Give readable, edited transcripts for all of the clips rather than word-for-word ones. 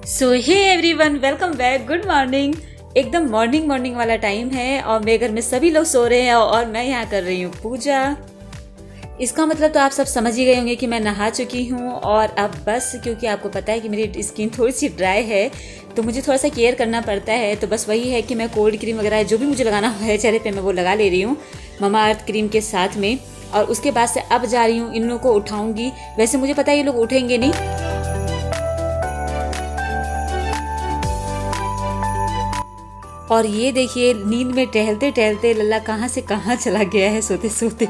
सो hey everyone, welcome back. Good morning. एकदम morning वाला time है और मेरे घर में सभी लोग सो रहे हैं और मैं यहाँ कर रही हूँ पूजा। इसका मतलब तो आप सब समझ ही गए होंगे कि मैं नहा चुकी हूँ और अब बस, क्योंकि आपको पता है कि मेरी स्किन थोड़ी सी ड्राई है तो मुझे थोड़ा सा केयर करना पड़ता है। तो बस वही है कि मैं कोल्ड क्रीम वगैरह जो भी मुझे लगाना है चेहरे पे मैं वो लगा ले रही हूँ ममा अर्थ क्रीम के साथ में। और उसके बाद से अब जा रही हूँ, इन लोगों को उठाऊंगी। वैसे मुझे पता है ये लोग उठेंगे नहीं, और ये देखिए नींद में टहलते टहलते लल्ला कहाँ से कहाँ चला गया है सोते सोते।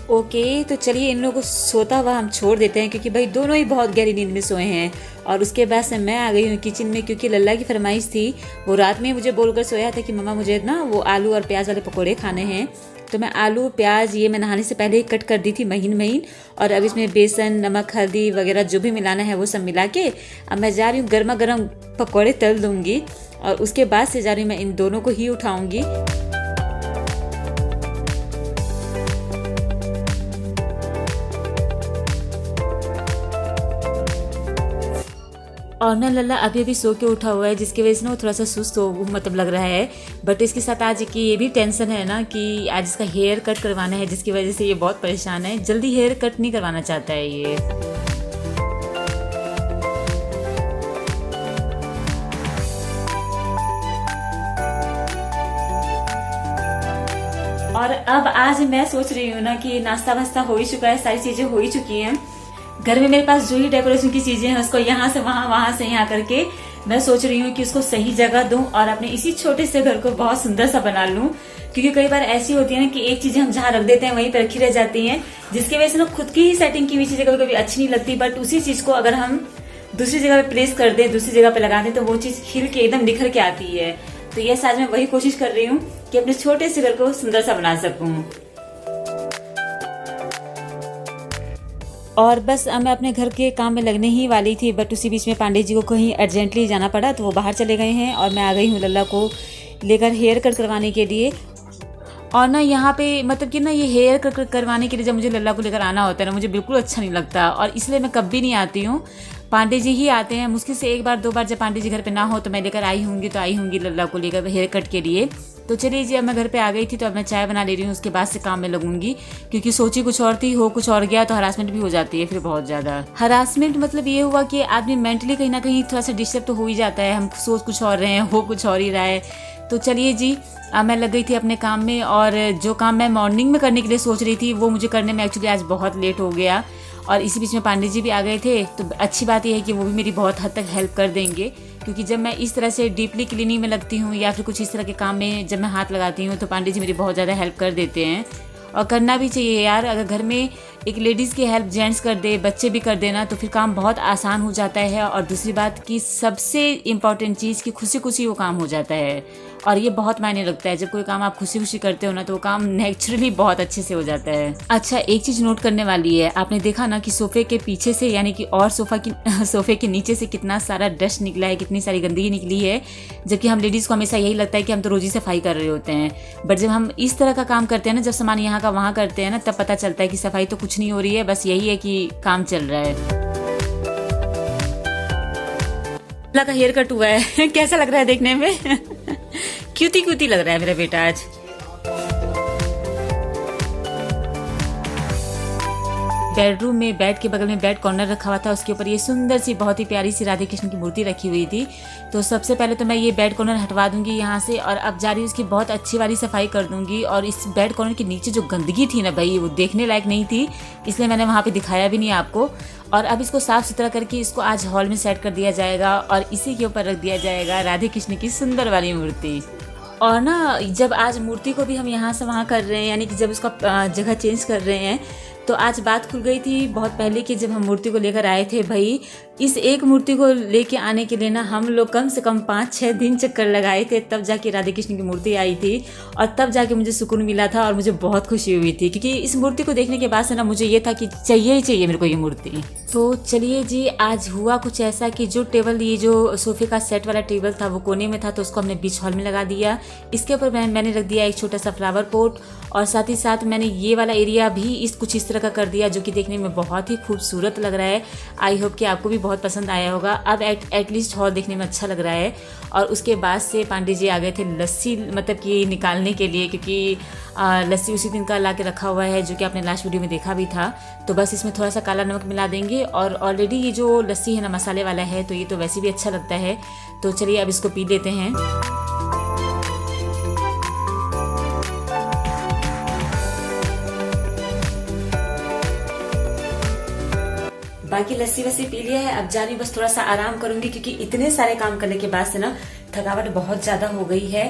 ओके, तो चलिए इन लोगों को सोता हुआ हम छोड़ देते हैं, क्योंकि भाई दोनों ही बहुत गहरी नींद में सोए हैं। और उसके बाद से मैं आ गई हूँ किचन में, क्योंकि लल्ला की फरमाइश थी। वो रात में मुझे बोलकर सोया था कि मम्मा मुझे ना वो आलू और प्याज वाले पकौड़े खाने हैं। तो मैं आलू प्याज ये मैं नहाने से पहले ही कट कर दी थी महीन महीन, और अब इसमें बेसन नमक हल्दी वगैरह जो भी मिलाना है वो सब मिला के अब मैं जा रही हूँ गर्मा गर्म पकौड़े तल दूँगी। और उसके बाद से जा रही हूँ मैं इन दोनों को ही उठाऊँगी। और ना लल्ला अभी अभी सो के उठा हुआ है, जिसकी वजह से ना वो थोड़ा सा सुस्त हो मतलब लग रहा है। बट इसके साथ आज की ये भी टेंशन है ना कि आज इसका हेयर कट करवाना है, जिसकी वजह से ये बहुत परेशान है। जल्दी हेयर कट नहीं करवाना चाहता है ये। और अब आज मैं सोच रही हूँ ना कि नाश्ता वास्ता हो ही चुका है, सारी चीजें हो ही चुकी हैं। घर में मेरे पास जो ही डेकोरेशन की चीजें हैं उसको यहाँ से वहां से यहाँ करके मैं सोच रही हूँ कि उसको सही जगह दूं और अपने इसी छोटे से घर को बहुत सुंदर सा बना लूं। क्योंकि कई बार ऐसी होती है ना कि एक चीजें हम जहाँ रख देते हैं वहीं पर रखी रह जाती हैं, जिसकी वजह से ना खुद की ही सेटिंग की हुई चीजें कभी कभी अच्छी नहीं लगती। बट उसी चीज को अगर हम दूसरी जगह पे प्लेस कर दें, दूसरी जगह पे लगा दें, तो वो चीज खिल के एकदम निखर के आती है। तो ये आज मैं वही कोशिश कर रही हूँ कि अपने छोटे से घर को सुंदर सा बना सकूं। और बस अब मैं अपने घर के काम में लगने ही वाली थी, बट उसी बीच में पांडे जी को कहीं अर्जेंटली जाना पड़ा तो वो बाहर चले गए हैं और मैं आ गई हूँ लल्ला को लेकर हेयर कट करवाने के लिए। और ना यहाँ पे मतलब कि ना ये हेयर कट करवाने के लिए जब मुझे लल्ला को लेकर आना होता है ना, मुझे बिल्कुल अच्छा नहीं लगता, और इसलिए मैं कभी नहीं आती हूँ। पांडे जी ही आते हैं, मुश्किल से एक बार दो बार जब पांडे जी घर पे ना हो तो मैं लेकर आई होंगी लल्ला को लेकर हेयर कट के लिए। तो चलिए जी, अब मैं घर पे आ गई थी तो अब मैं चाय बना ले रही हूँ, उसके बाद से काम में लगूंगी। क्योंकि सोची कुछ और थी, हो कुछ और गया तो हरासमेंट भी हो जाती है फिर बहुत ज़्यादा। हरासमेंट मतलब ये हुआ कि आदमी मेंटली कहीं ना कहीं थोड़ा सा डिस्टर्ब तो हो ही जाता है। हम सोच कुछ और रहे हैं, हो कुछ और ही रहा है। तो चलिए जी, अब मैं लग गई थी अपने काम में, और जो काम मैं मॉर्निंग में करने के लिए सोच रही थी वो मुझे करने में एक्चुअली आज बहुत लेट हो गया। और इसी बीच में पांडे जी भी आ गए थे, तो अच्छी बात यह है कि वो भी मेरी बहुत हद तक हेल्प कर देंगे। क्योंकि जब मैं इस तरह से डीपली क्लीनिंग में लगती हूँ या फिर कुछ इस तरह के काम में जब मैं हाथ लगाती हूँ तो पांडे जी मेरी बहुत ज़्यादा हेल्प कर देते हैं। और करना भी चाहिए यार, अगर घर में एक लेडीज़ की हेल्प जेंट्स कर दे, बच्चे भी कर देना, तो फिर काम बहुत आसान हो जाता है। और दूसरी बात की सबसे इम्पॉर्टेंट चीज़ कि खुशी खुशी वो काम हो जाता है, और ये बहुत मायने रखता है। जब कोई काम आप खुशी खुशी करते हो ना तो वो काम नेचुरली बहुत अच्छे से हो जाता है। अच्छा, एक चीज़ नोट करने वाली है, आपने देखा ना कि सोफे के पीछे से यानी कि और सोफे के नीचे से कितना सारा डस्ट निकला है, कितनी सारी गंदगी निकली है। जबकि हम लेडीज़ को हमेशा यही लगता है कि हम तो रोज़ ही सफाई कर रहे होते हैं, बट जब हम इस तरह का काम करते हैं ना, जब सामान यहाँ का वहाँ करते हैं ना, तब पता चलता है कि सफाई तो कुछ नहीं हो रही है, बस यही है कि काम चल रहा है। लल्ला का हेयर कट हुआ है कैसा लग रहा है देखने में? क्यूटी क्यूटी लग रहा है मेरा बेटा आज। बेडरूम में बेड के बगल में बेड कॉर्नर रखा हुआ था, उसके ऊपर ये सुंदर सी बहुत ही प्यारी सी राधे कृष्ण की मूर्ति रखी हुई थी। तो सबसे पहले तो मैं ये बेड कॉर्नर हटवा दूंगी यहाँ से, और अब जा रही उसकी बहुत अच्छी वाली सफाई कर दूंगी। और इस बेड कॉर्नर के नीचे जो गंदगी थी ना भाई, वो देखने लायक नहीं थी, इसलिए मैंने वहाँ पे दिखाया भी नहीं आपको। और अब इसको साफ सुथरा करके इसको आज हॉल में सेट कर दिया जाएगा, और इसी के ऊपर रख दिया जाएगा राधे कृष्ण की सुंदर वाली मूर्ति। और ना जब आज मूर्ति को भी हम यहाँ से वहाँ कर रहे हैं, यानी कि जब उसका जगह चेंज कर रहे हैं, तो आज बात खुल गई थी बहुत पहले कि जब हम मूर्ति को लेकर आए थे भाई, इस एक मूर्ति को लेके आने के लिए ना हम लोग कम से कम 5-6 दिन चक्कर लगाए थे, तब जाके राधे कृष्ण की मूर्ति आई थी। और तब जाके मुझे सुकून मिला था और मुझे बहुत खुशी हुई थी, क्योंकि इस मूर्ति को देखने के बाद से ना मुझे ये था कि चाहिए ही चाहिए मेरे को ये मूर्ति। तो चलिए जी, आज हुआ कुछ ऐसा कि जो टेबल, ये जो सोफे का सेट वाला टेबल था वो कोने में था, तो उसको हमने बीच हॉल में लगा दिया। इसके ऊपर मैंने रख दिया एक छोटा सा फ्लावर पॉट, और साथ ही साथ मैंने ये वाला एरिया भी कुछ इस तरह तरह का कर दिया, जो कि देखने में बहुत ही खूबसूरत लग रहा है। आई होप कि आपको भी बहुत पसंद आया होगा। अब एटलीस्ट हॉल देखने में अच्छा लग रहा है। और उसके बाद से पांडे जी आ गए थे लस्सी मतलब कि निकालने के लिए, क्योंकि लस्सी उसी दिन का ला के रखा हुआ है, जो कि आपने लास्ट वीडियो में देखा भी था। तो बस इसमें थोड़ा सा काला नमक मिला देंगे। और ऑलरेडी ये जो लस्सी है ना मसाले वाला है, तो ये तो वैसे भी अच्छा लगता है। तो चलिए अब इसको पी लेते हैं। बाकी लस्सी वस्सी पी लिया है। अब जा रही हूँ, बस थोड़ा सा आराम करूंगी, क्योंकि इतने सारे काम करने के बाद से ना थकावट बहुत ज्यादा हो गई है।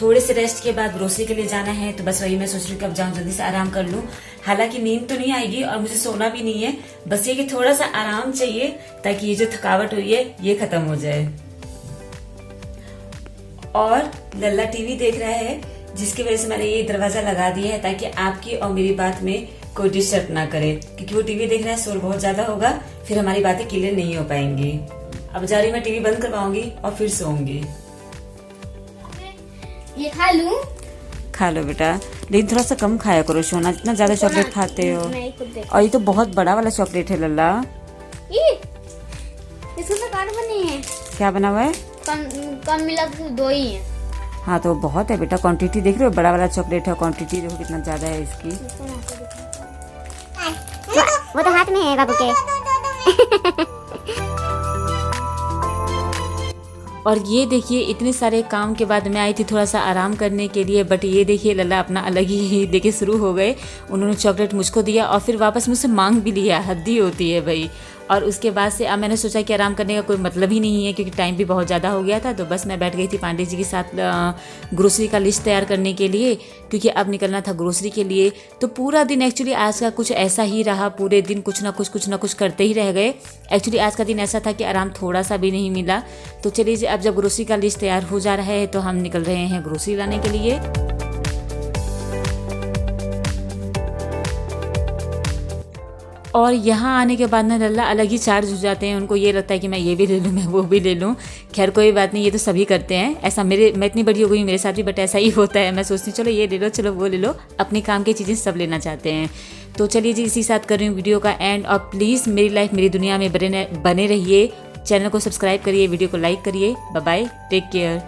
थोड़े से रेस्ट के बाद ग्रोसरी के लिए जाना है, तो बस वही मैं सोच रही हूँ कि अब जाऊँ जल्दी से आराम कर लूँ। हालांकि नींद तो नहीं आएगी और मुझे सोना भी नहीं है, बस ये कि थोड़ा सा आराम चाहिए ताकि ये जो थकावट हुई है ये खत्म हो जाए। और लल्ला टीवी देख रहा है, जिसकी वजह से मैंने ये दरवाजा लगा दिया है ताकि आपकी और मेरी बात में कोई डिस्टर्ब ना करे, क्योंकि वो टीवी देख रहा है, शोर बहुत ज्यादा होगा, फिर हमारी बातें क्लियर नहीं हो पाएंगी। अब जा रही मैं टीवी बंद करवाऊंगी और फिर सोऊंगी। ये खा लूं? खा लो बेटा, लेकिन थोड़ा सा कम खाया करो सोना, इतना ज्यादा चॉकलेट खाते हो। और ये तो बहुत बड़ा वाला चॉकलेट है लल्ला। इसमें तो कार्ड बने हैं। क्या बना हुआ है? कम मिला के 2 ही है। हाँ तो बहुत है बेटा, क्वांटिटी देख रहे हो, बड़ा वाला चॉकलेट है, क्वांटिटी देखो कितना ज्यादा है इसकी। वो तो हाथ में है बाबू के। और ये देखिए इतने सारे काम के बाद मैं आई थी थोड़ा सा आराम करने के लिए, बट ये देखिए लल्ला अपना अलग ही देखे शुरू हो गए। उन्होंने चॉकलेट मुझको दिया और फिर वापस मुझसे मांग भी लिया, हद्दी होती है भाई। और उसके बाद से अब मैंने सोचा कि आराम करने का कोई मतलब ही नहीं है, क्योंकि टाइम भी बहुत ज़्यादा हो गया था। तो बस मैं बैठ गई थी पांडे जी के साथ ग्रोसरी का लिस्ट तैयार करने के लिए, क्योंकि अब निकलना था ग्रोसरी के लिए। तो पूरा दिन एक्चुअली आज का कुछ ऐसा ही रहा, पूरे दिन कुछ ना कुछ करते ही रह गए। एक्चुअली आज का दिन ऐसा था कि आराम थोड़ा सा भी नहीं मिला। तो चलिए अब जब ग्रोसरी का लिस्ट तैयार हो जा रहा है तो हम निकल रहे हैं ग्रोसरी लाने के लिए। और यहाँ आने के बाद ना लल्ला अलग ही चार्ज हो जाते हैं, उनको ये लगता है कि मैं ये भी ले लूँ, मैं वो भी ले लूँ। खैर कोई बात नहीं, ये तो सभी करते हैं ऐसा। मैं इतनी बड़ी हो गई मेरे साथ भी, बट ऐसा ही होता है। मैं सोचती हूँ चलो ये ले लो, चलो वो ले लो, अपने काम की चीज़ें सब लेना चाहते हैं। तो चलिए जी, इसी साथ कर रही हूँ वीडियो का एंड। और प्लीज़ मेरी लाइफ मेरी दुनिया में बने रहिए। चैनल को सब्सक्राइब करिए, वीडियो को लाइक करिए। Bye bye, take care.